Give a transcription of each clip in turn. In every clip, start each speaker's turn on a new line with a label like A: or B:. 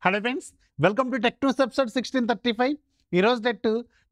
A: Hello friends, welcome to tech news episode 1635. ఈరోజు date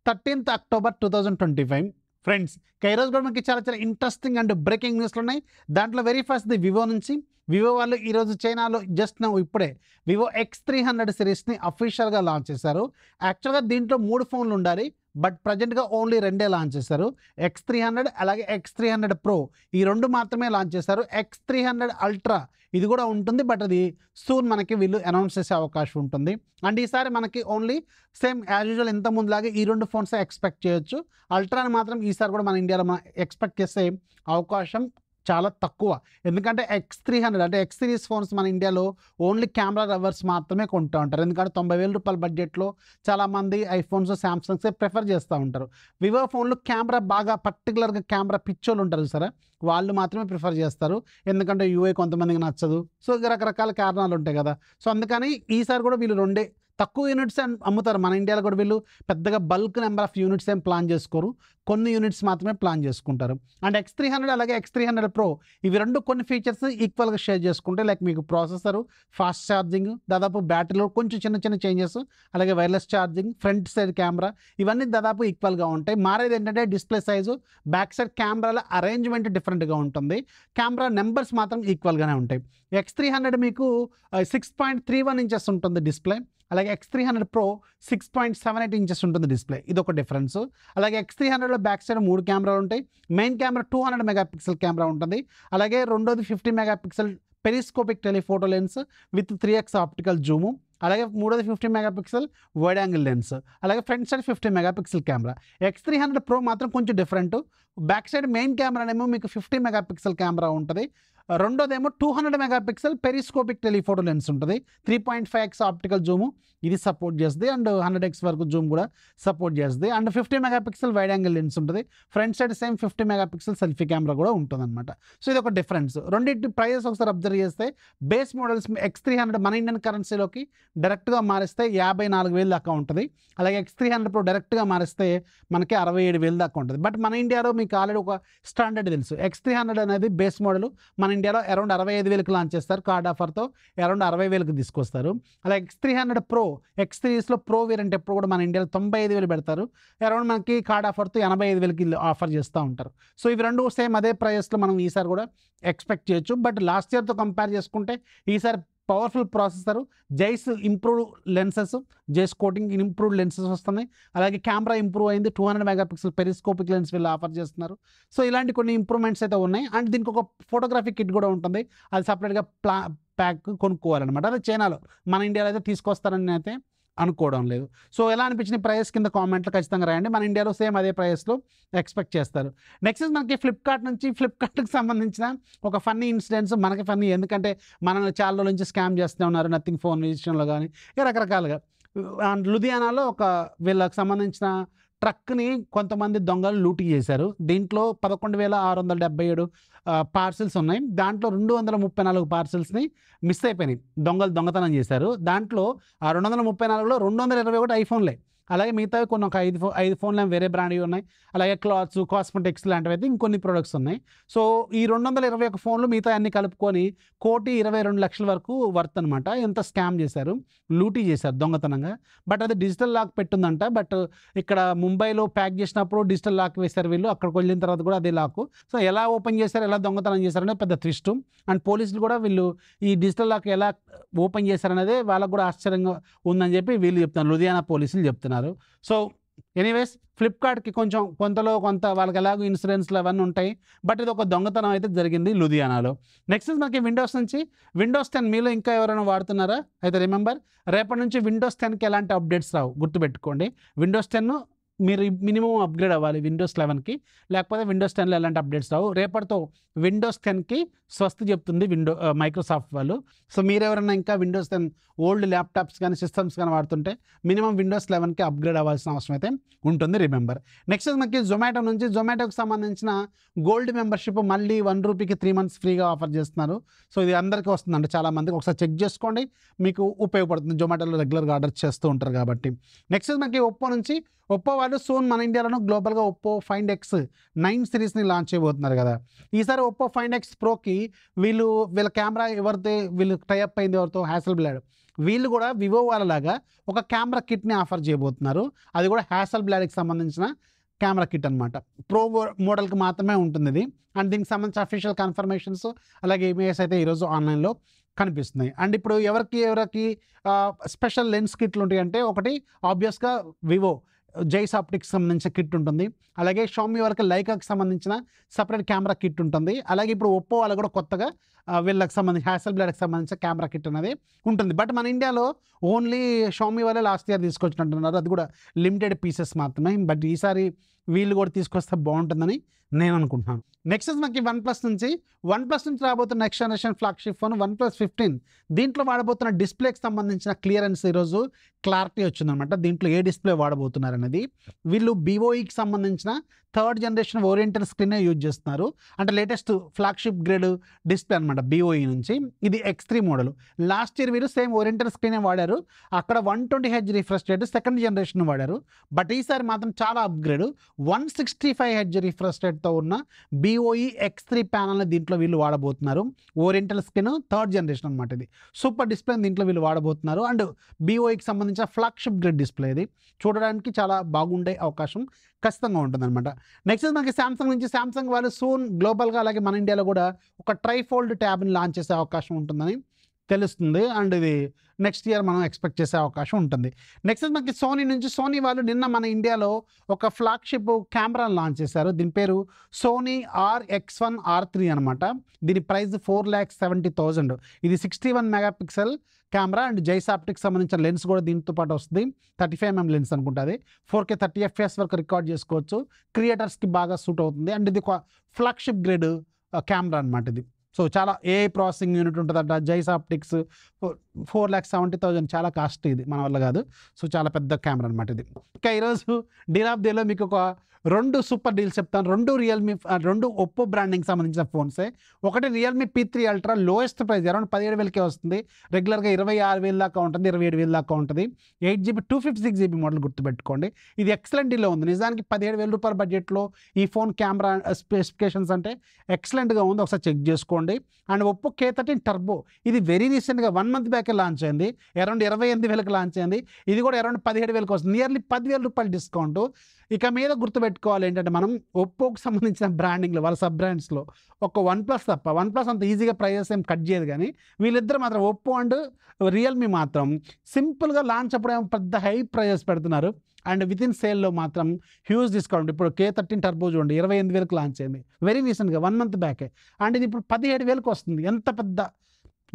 A: 13th October 2025. Friends, ఈరోజు కూడా మనకి చాలా ఇంట్రెస్టింగ్ అండ్ బ్రేకింగ్ న్యూస్లు ఉన్నాయి. దాంట్లో వెరీ ఫస్ట్ వివో నుంచి. వివో వాళ్ళు ఈరోజు చైనాలో ఇప్పుడే వివో X300 సిరీస్ని అఫీషియల్గా లాంచ్ చేశారు. యాక్చువల్గా దీంట్లో 3 ఫోన్లు ఉండాలి, బట్ ప్రజెంట్గా ఓన్లీ 2 లాంచ్ చేశారు. X300 అలాగే X300 Pro ఈ 2 మాత్రమే లాంచ్ చేశారు. X300 Ultra ఇది కూడా ఉంటుంది, బట్ అది సూన్ మనకి వీళ్ళు అనౌన్స్ చేసే అవకాశం ఉంటుంది. అండ్ ఈసారి మనకి ఓన్లీ సేమ్ యాజ్ యూజువల్ ఇంత ముందులాగే ఈ 2 ఫోన్స్ ఎక్స్పెక్ట్ చేయొచ్చు. అల్ట్రాని మాత్రం ఈసారి కూడా మన ఇండియాలో మనం ఎక్స్పెక్ట్ చేసే అవకాశం చాలా తక్కువ. ఎందుకంటే X300 అంటే X సిరీస్ ఫోన్స్ మన ఇండియాలో ఓన్లీ కెమెరా లవర్స్ మాత్రమే కొంటూ ఉంటారు. ఎందుకంటే 90,000 రూపాయల బడ్జెట్లో చాలామంది ఐఫోన్స్, శాంసంగ్సే ప్రిఫర్ చేస్తూ ఉంటారు. వివో ఫోన్లు కెమెరా బాగా పర్టికులర్గా కెమెరా పిచ్చోళ్ళు ఉంటారు సరే, వాళ్ళు మాత్రమే ప్రిఫర్ చేస్తారు. ఎందుకంటే యూఐ కొంతమందికి నచ్చదు. సో రకరకాల కారణాలు ఉంటాయి కదా. సో అందుకని ఈసారి కూడా వీళ్ళు 2 తక్కువ యూనిట్స్ అమ్ముతారు. మన ఇండియాలో కూడా వీళ్ళు పెద్దగా బల్క్ నెంబర్ ఆఫ్ యూనిట్స్ ఏం ప్లాన్ చేసుకోరు, కొన్ని యూనిట్స్ మాత్రమే ప్లాన్ చేసుకుంటారు. అండ్ X300 అలాగే X300 Pro ఇవి 2 కొన్ని ఫీచర్స్ ఈక్వల్గా షేర్ చేసుకుంటే, లైక్ మీకు ప్రాసెసరు, ఫాస్ట్ ఛార్జింగ్, దాదాపు బ్యాటరీలో కొంచెం చిన్న చేంజెస్, అలాగే wireless charging, front side camera ఇవన్నీ దాదాపు ఈక్వల్గా ఉంటాయి. మారేది ఏంటంటే డిస్ప్లే సైజు, బ్యాక్ సైడ్ కెమెరాల అరేంజ్మెంట్ డిఫరెంట్గా ఉంటుంది. కెమెరా నెంబర్స్ మాత్రం ఈక్వల్గానే ఉంటాయి. X300 మీకు 6.31 ఇంచెస్ ఉంటుంది డిస్ప్లే, అలాగే X300 Pro 6.78 ఇంచెస్ ఉంటుంది డిస్ప్లే. ఇది ఒక డిఫరెన్స్. అలాగే X300లో బ్యాక్ సైడ్ 3 కెమెరాలు ఉంటాయి. మెయిన్ కెమెరా 200 మెగాపిక్సెల్ కెమెరా ఉంటుంది. అలాగే రెండోది 50 megapixel periscopic telephoto lens with 3x optical zoom. అలాగే మూడోది 50 మెగాపిక్సెల్ వైడ్ యాంగిల్ లెన్స్. అలాగే front side 50 megapixel camera. X300 Pro మాత్రం కొంచెం డిఫరెంట్. బ్యాక్ సైడ్ మెయిన్ కెమెరానేమో మీకు 50 మెగాపిక్సెల్ కెమెరా ఉంటుంది. రెండోదేమో 200 మెగాపిక్సెల్ పెరిస్కోపిక్ టెలిఫోటో లెన్స్ ఉంటుంది. 3.5x ఆప్టికల్ జూము ఇది సపోర్ట్ చేస్తుంది. అండ్ 100x వరకు జూమ్ కూడా సపోర్ట్ చేస్తుంది. And 50 megapixel wide angle lens ఉంటుంది. Front side same 50 megapixel selfie camera కూడా ఉంటుంది అనమాట. సో ఇది ఒక డిఫరెన్స్. రెండింటి ప్రైజెస్ ఒకసారి అబ్జర్వ్ చేస్తే బేస్ మోడల్స్ X300 మన ఇండియన్ కరెన్సీలోకి డైరెక్ట్గా మారిస్తే 54,000 దాకా ఉంటుంది. అలాగే X300 Pro డైరెక్ట్గా మారిస్తే మనకి 67,000 దాకా ఉంటుంది. బట్ మన ఇండియాలో మీకు ఆల్రెడీ ఒక స్టాండర్డ్ తెలుసు. X300 అనేది బేస్ మోడల్ మన ఇండియాలో అరౌండ్ 65,000కి లాంచ్ చేస్తారు. కార్డ్ ఆఫర్తో అరౌండ్ 60,000కి తీసుకొస్తారు. అలాగే X300 Pro X సిరీస్లో ప్రో వేరియంట్ ఎప్పుడు కూడా మన ఇండియాలో 95,000 పెడతారు. అరౌండ్ మనకి కార్డ్ ఆఫర్తో 85,000కి ఆఫర్ చేస్తూ ఉంటారు. సో ఇవి 2 సేమ్ అదే ప్రైస్లో మనం ఈసారి కూడా ఎక్స్పెక్ట్ చేయొచ్చు. బట్ లాస్ట్ ఇయర్తో కంపేర్ చేసుకుంటే ఈసారి powerful processor, Zeiss improve lenses, Zeiss coating improved lenses వస్తున్నాయి. అలాగే కెమెరా ఇంప్రూవ్ అయింది. 200 మెగాపిక్సెల్ పెరిస్కోపిక్ లెన్స్ వీళ్ళు ఆఫర్ చేస్తున్నారు. సో ఇలాంటి కొన్ని ఇంప్రూవ్మెంట్స్ అయితే ఉన్నాయి. అండ్ దీనికి ఒక ఫోటోగ్రఫీ కిట్ కూడా ఉంటుంది. అది సపరేట్గా ప్యాక్ కొనుక్కోవాలన్నమాట. అది చైనాలో, మన ఇండియాలో అయితే తీసుకొస్తారని అయితే అనుకోవడం లేదు. సో ఎలా అనిపించిన ప్రైస్ కింద కామెంట్లో ఖచ్చితంగా రాయండి. మన ఇండియాలో సేమ్ అదే ప్రైస్లో ఎక్స్పెక్ట్ చేస్తారు. నెక్స్ట్ మనకి ఫ్లిప్కార్ట్ నుంచి, ఫ్లిప్కార్ట్కి సంబంధించిన ఒక ఫన్నీ ఇన్సిడెంట్స్. మనకి ఫన్నీ ఎందుకంటే మనం చాలా రోజుల నుంచి స్కామ్ చేస్తూ ఉన్నారు నథింగ్ ఫోన్ విషయంలో కానీ రకరకాలుగా. లుధియానాలో ఒక వీళ్ళకి సంబంధించిన ట్రక్ని కొంతమంది దొంగలు లూటీ చేశారు. దీంట్లో 11,677 పార్సిల్స్ ఉన్నాయి. దాంట్లో 234 పార్సిల్స్ని మిస్ అయిపోయినాయి. దొంగతనం చేశారు. దాంట్లో ఆ 234లో 221 ఐఫోన్లే. అలాగే మిగతావి కొన్ని ఒక 5 ఫోన్లు వేరే బ్రాండ్వి ఉన్నాయి. అలాగే క్లాత్స్, కాస్మెటిక్స్ లాంటివి అయితే ఇంకొన్ని ప్రొడక్ట్స్ ఉన్నాయి. సో ఈ 221 ఫోన్లు మిగతా అన్ని కలుపుకొని 1,22,00,000 వరకు వర్త్ అనమాట. ఎంత స్కామ్ చేశారు, లూటీ చేశారు దొంగతనంగా. బట్ అది డిజిటల్ లాక్ పెట్టుందంట. బట్ ఇక్కడ ముంబైలో ప్యాక్ చేసినప్పుడు డిజిటల్ లాక్ వేశారు వీళ్ళు. అక్కడికి వెళ్ళిన తర్వాత కూడా అదే లాక్. సో ఎలా ఓపెన్ చేశారు, ఎలా దొంగతనం చేశారనే పెద్ద ట్విస్ట్. అండ్ పోలీసులు కూడా వీళ్ళు ఈ డిజిటల్ లాక్ ఎలా ఓపెన్ చేశారనేదే వాళ్ళకు కూడా ఆశ్చర్యంగా ఉందని చెప్పి వీళ్ళు చెప్తున్నారు, లుధియానా పోలీసులు చెప్తున్నారు. సో ఎనీవేస్ ఫ్లిప్కార్ట్కి కొంతలో కొంత వాళ్ళకి ఎలాగో ఇన్సూరెన్స్లు అవన్నీ ఉంటాయి. బట్ ఇది ఒక దొంగతనం అయితే జరిగింది లుధియానాలో. నెక్స్ట్ మనకి విండోస్ నుంచి విండోస్ 10 మీలో ఇంకా ఎవరైనా వాడుతున్నారా అయితే రిమెంబర్, రేపటి నుంచి విండోస్ 10కి ఎలాంటి అప్డేట్స్ రావు, గుర్తుపెట్టుకోండి. విండోస్ 10 మీరు మినిమం అప్గ్రేడ్ అవ్వాలి విండోస్ 11కి, లేకపోతే విండోస్ 10లో ఎలాంటి అప్డేట్స్ రావు. రేపటితో విండోస్ 10కి స్వస్తి చెప్తుంది మైక్రోసాఫ్ట్ వాళ్ళు. సో మీరు ఎవరైనా ఇంకా విండోస్ 10 ఓల్డ్ ల్యాప్టాప్స్ కానీ సిస్టమ్స్ కానీ వాడుతుంటే మినిమం విండోస్ 11కి అప్గ్రేడ్ అవ్వాల్సిన అవసరం అయితే ఉంటుంది, రిమెంబర్. నెక్స్ట్ మనకి జొమాటో నుంచి, జొమాటోకి సంబంధించిన గోల్డ్ మెంబర్షిప్ మళ్ళీ 1 రూపీకి 3 months ఫ్రీగా ఆఫర్ చేస్తున్నారు. సో ఇది అందరికీ వస్తుందంటే చాలామందికి, ఒకసారి చెక్ చేసుకోండి, మీకు ఉపయోగపడుతుంది. జొమాటోలో రెగ్యులర్గా ఆర్డర్ చేస్తూ ఉంటారు కాబట్టి. నెక్స్ట్ మనకి ఒప్పో నుంచి, ఒప్పో వాళ్ళు సోన్ మన ఇండియాలోనూ గ్లోబల్గా ఒప్పో ఫైండ్ ఎక్స్ 9 సిరీస్ని లాంచ్ చేయబోతున్నారు కదా. ఈసారి ఒప్పో ఫైండ్ ఎక్స్ ప్రోకి వీళ్ళ కెమెరా వీళ్ళు టైఅప్ అయింది ఎవరితో, హ్యాసెల్బ్లాడ్. వీళ్ళు కూడా వివో వాళ్ళలాగా ఒక కెమెరా కిట్ని ఆఫర్ చేయబోతున్నారు. అది కూడా హ్యాసల్ బ్లాడ్కి సంబంధించిన కెమెరా కిట్ అనమాట. ప్రో మోడల్కి మాత్రమే ఉంటుంది ఇది. అండ్ దీనికి సంబంధించిన అఫీషియల్ కన్ఫర్మేషన్స్ అలాగే ఇమేజెస్ అయితే ఈరోజు ఆన్లైన్లో కనిపిస్తున్నాయి. అండ్ ఇప్పుడు ఎవరికి స్పెషల్ లెన్స్ కిట్లు ఉంటాయి అంటే, ఒకటి ఆబ్వియస్గా వివో జైస్ ఆప్టిక్స్ సంబంధించిన కిట్ ఉంటుంది. అలాగే షామీ వాళ్ళకి లైకాకి సంబంధించిన సపరేట్ కెమెరా కిట్ ఉంటుంది. అలాగే ఇప్పుడు ఒప్పో వాళ్ళు కూడా కొత్తగా వీళ్ళకి సంబంధించి హ్యాసల్ బ్లాడ్కి సంబంధించిన కెమెరా కిట్ అనేది ఉంటుంది. బట్ మన ఇండియాలో ఓన్లీ షామీ వాళ్ళే లాస్ట్ ఇయర్ తీసుకొచ్చినట్టున్నారు. అది కూడా లిమిటెడ్ పీసెస్ మాత్రమే. బట్ ఈసారి వీళ్ళు కూడా తీసుకొస్తే బాగుంటుందని నేను అనుకుంటున్నాను. నెక్స్ట్ మనకి వన్ప్లస్ నుంచి రాబోతున్న next generation flagship phone OnePlus 15. దీంట్లో వాడబోతున్న డిస్ప్లేకి సంబంధించిన క్లియరెన్స్ ఈరోజు క్లారిటీ వచ్చిందనమాట. దీంట్లో ఏ డిస్ప్లే వాడబోతున్నారు అనేది. వీళ్ళు BOEకి సంబంధించిన 3rd జనరేషన్ ఓరియంటల్ స్క్రీనే యూజ్ చేస్తున్నారు. అంటే లేటెస్ట్ ఫ్లాగ్షిప్ గ్రేడ్ డిస్ప్లే అనమాట BOE నుంచి. ఇది X3 మోడల్. లాస్ట్ ఇయర్ వీరు సేమ్ ఓరియంటల్ స్క్రీనే వాడారు. అక్కడ 120Hz refresh rate 2nd generation వాడారు. బట్ ఈసారి మాత్రం చాలా అప్గ్రేడ్ 165Hz రిఫ్రెష్ రేట్తో ఉన్న BOE X3 ప్యానల్ని దీంట్లో వీళ్ళు వాడబోతున్నారు. ఓరియంటల్ స్క్రీన్ 3rd జనరేషన్ అనమాట. ఇది సూపర్ డిస్ప్లే దీంట్లో వీళ్ళు వాడబోతున్నారు. అండ్ BOEకి సంబంధించిన ఫ్లాగ్షిప్ గ్రేడ్ డిస్ప్లే ఇది. చూడడానికి చాలా బాగుండే అవకాశం ఖచ్చితంగా ఉంటుందన్నమాట. నెక్స్ట్ మనకి శాంసంగ్ వాళ్ళు సూన్ గ్లోబల్గా అలాగే మన ఇండియాలో కూడా ఒక ట్రైఫోల్డ్ ట్యాబ్ని లాంచ్ చేసే అవకాశం ఉంటుందని తెలుస్తుంది. అండ్ ఇది నెక్స్ట్ ఇయర్ మనం ఎక్స్పెక్ట్ చేసే అవకాశం ఉంటుంది. నెక్స్ట్ మనకి సోనీ వాళ్ళు నిన్న మన ఇండియాలో ఒక ఫ్లాగ్షిప్ కెమెరాను లాంచ్ చేశారు. దీని పేరు సోనీ RX1 R3 అనమాట. దీని ప్రైస్ 4,70,000. ఇది 61 megapixel camera and Jain optics సంబంధించిన లెన్స్ కూడా దీంతో పాటు వస్తుంది. 35mm లెన్స్ అనుకుంటుంది. 4K 30 FPS వరకు రికార్డ్ చేసుకోవచ్చు. క్రియేటర్స్కి బాగా సూట్ అవుతుంది. అండ్ ఇది ఒక ఫ్లాగ్షిప్ గ్రేడ్ కెమెరా అనమాట ఇది. సో చాలా AI ప్రాసెసింగ్ యూనిట్ ఉంటుందట. జైస్ ఆప్టిక్స్ 4,70,000 చాలా కాస్ట్, ఇది మన వల్ల కాదు. సో చాలా పెద్ద కెమెరా అనమాట ఇది. ఇంకా ఈరోజు డీల్ ఆఫ్ డేలో మీకు ఒక 2 సూపర్ డీల్స్ చెప్తాను. 2 ఒప్పో బ్రాండింగ్ సంబంధించిన ఫోన్సే. ఒకటి Realme P3 ultra lowest price around 17,000కే వస్తుంది. రెగ్యులర్గా 26,000 దాకా ఉంటుంది, 27,000 దాకా ఉంటుంది. 8GB 256GB మోడల్ గుర్తుపెట్టుకోండి. ఇది ఎక్సలెంట్ డీల్లో ఉంది. నిజానికి 17,000 రూపాయల బడ్జెట్లో ఈ ఫోన్ కెమెరా స్పెసిఫికేషన్స్ అంటే ఎక్సలెంట్గా ఉంది. ఒకసారి చెక్ చేసుకోండి. అండ్ ఒప్పో K13 టర్బో, ఇది వెరీ రీసెంట్గా 1 month బ్యాకే లాంచ్ అయింది. అరౌండ్ 28,000కి లాంచ్ అయింది. ఇది కూడా అరౌండ్ 17,000కి వస్తుంది. నియర్లీ 10,000 రూపాయలు డిస్కౌంట్. ఇక మీద గుర్తుపెట్టుకోవాలి ఏంటంటే, మనం ఒప్పోకి సంబంధించిన బ్రాండింగ్లో వాళ్ళ సబ్ బ్రాండ్స్లో ఒక OnePlus తప్ప, OnePlus అంత ఈజీగా ప్రైజెస్ ఏం కట్ చేయదు. కానీ వీళ్ళిద్దరు మాత్రం ఒప్పో అండ్ రియల్మీ మాత్రం సింపుల్గా లాంచ్ అప్పుడు ఏమో పెద్ద హై ప్రైజెస్ పెడుతున్నారు. అండ్ విత్ ఇన్ సేల్లో మాత్రం హ్యూజ్ డిస్కౌంట్. ఇప్పుడు K13 టర్బో చూడండి 28,000కి లాంచ్ అయింది వెరీ రీసెంట్గా 1 month బ్యాకే. అండ్ ఇది ఇప్పుడు 17,000కి వస్తుంది. ఎంత పెద్ద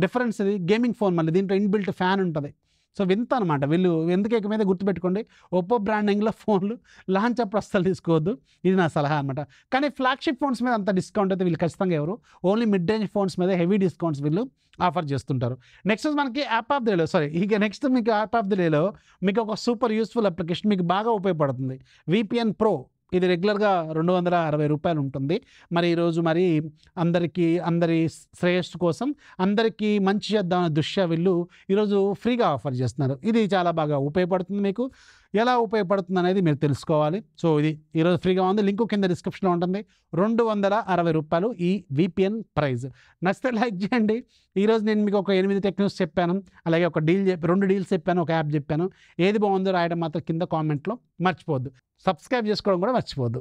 A: డిఫరెన్స్ ఇది. గేమింగ్ ఫోన్, మళ్ళీ దీంట్లో ఇన్బిల్ట్ ఫ్యాన్ ఉంటుంది. సో వింత అనమాట. వీళ్ళు ఎందుకు మీద గుర్తుపెట్టుకోండి, ఒప్పో బ్రాండింగ్లో ఫోన్లు లాంచ్ అప్పుడు అస్సలు తీసుకోవద్దు. ఇది నా సలహా అనమాట. కానీ ఫ్లాగ్షిప్ ఫోన్స్ మీద అంత డిస్కౌంట్ అయితే వీళ్ళు ఖచ్చితంగా ఎవరు, ఓన్లీ మిడ్ రేంజ్ ఫోన్స్ మీద హెవీ డిస్కౌంట్స్ వీళ్ళు ఆఫర్ చేస్తుంటారు. నెక్స్ట్ మనకి యాప్ ఆఫ్ ది డేలో ఇక నెక్స్ట్ మీకు యాప్ ఆఫ్ ది డేలో మీకు ఒక సూపర్ యూస్ఫుల్ అప్లికేషన్ మీకు బాగా ఉపయోగపడుతుంది. VPN Pro. ఇది రెగ్యులర్గా 260 రూపాయలు ఉంటుంది. మరి ఈరోజు అందరి శ్రేయస్సు కోసం అందరికీ మంచి చేద్దామనే దృష్ట్యా వీళ్ళు ఈరోజు ఫ్రీగా ఆఫర్ చేస్తున్నారు. ఇది చాలా బాగా ఉపయోగపడుతుంది. మీకు ఎలా ఉపయోగపడుతుంది అనేది మీరు తెలుసుకోవాలి. సో ఇది ఈరోజు ఫ్రీగా ఉంది. లింక్ కింద డిస్క్రిప్షన్లో ఉంటుంది. 260 రూపాయలు ఈ VPN ప్రైస్. నచ్చితే లైక్ చేయండి. ఈరోజు నేను మీకు ఒక 8 టెక్ న్యూస్ చెప్పాను, అలాగే ఒక 2 డీల్స్ చెప్పాను, ఒక యాప్ చెప్పాను. ఏది బాగుందో రాయడం మాత్రం కింద కామెంట్లో మర్చిపోవద్దు. సబ్స్క్రైబ్ చేసుకోవడం కూడా మర్చిపోవద్దు.